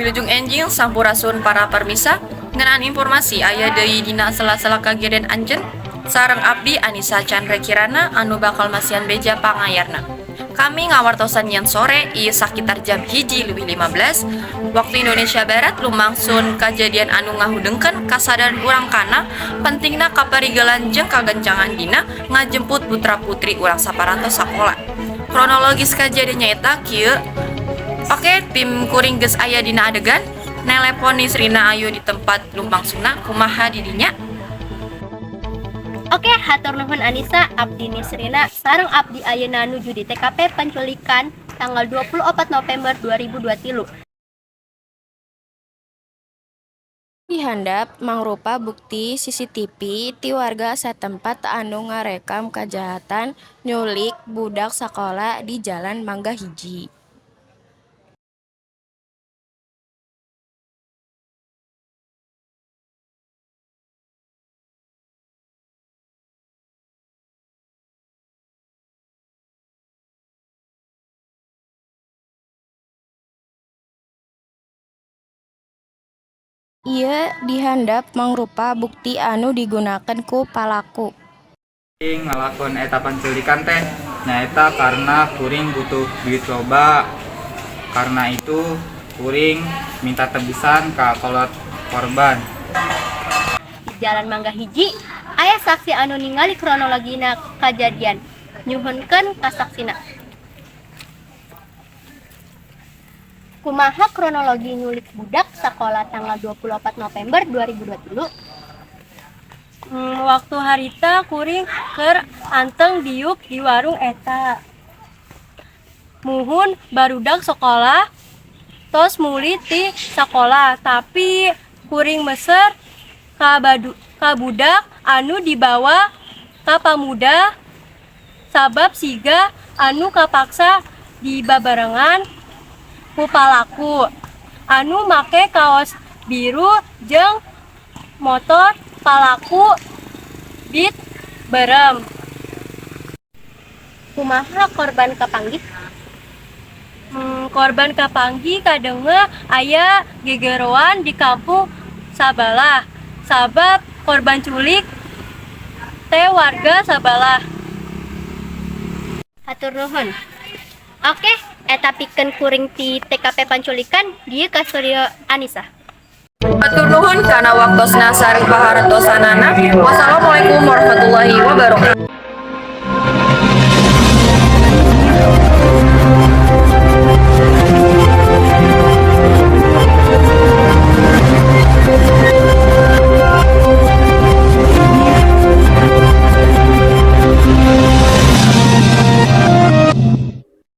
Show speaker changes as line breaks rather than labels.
Wilujeng enjing sampurasun para permisa ngenaan informasi aya deui dina sela-sela kageden anjeun sareng abdi Anissa Chandra Kirana anu bakal masihan beja pangayarna. Kami ngawartosan yen sore ieu sakitar jam 1:15 waktu Indonesia Barat lumangsun kajadian anu ngahudengkeun kasadaran urang kana pentingna kaparigelan jeung kagencangan dina ngajemput putra-putri urang saparantos sakola. Kronologis kajadiannya eta kieu. Oke, tim kuring geus aya dina adegan. Nelepon Nisrina ayu di tempat lumangsungna kumaha di dinya?
Oke, hatur nuhun Anissa, abdi Nisrina sareng abdi ayeuna nuju di TKP penculikan tanggal 24 November 2023.
Dihandap mangrupa bukti CCTV ti warga satempat anu ngarekam kajahatan nyulik budak sakola di Jalan Mangga Hiji. Ieu dihandap mangrupa bukti anu digunakeun ku palaku.
Kuring ngalakon eta penculikan teh nyaeta karena kuring butuh duit loba. Karena itu kuring minta tebusan ka kolot korban.
Di Jalan Mangga Hiji aya saksi anu ningali kronologina kajadian. Nyuhunkeun ka saksina. Kumaha kronologi nyulik budak sakola tanggal 24 November 2023?
Waktu harita kuring keur anteng diuk di warung eta. Muhun barudak sekolah tos muli ti sakola, tapi kuring meser ka budak anu dibawa ka pamuda sabab siga anu kapaksa dibabarengan ku palaku anu make kaos biru jeung motor palaku bit berem.
Kumaha korban kapanggih?
Korban kapanggih kadenga aya gegeroan di kampung sabalah sabab korban culik teh warga sabalah.
Hatur nuhun. Oke, eta pikeun kuring ti TKP penculikan dieu ka studio Anissa.
Hatur nuhun kana waktosna sareng pahartosanana. Wassalamualaikum warahmatullahi wabarakatuh.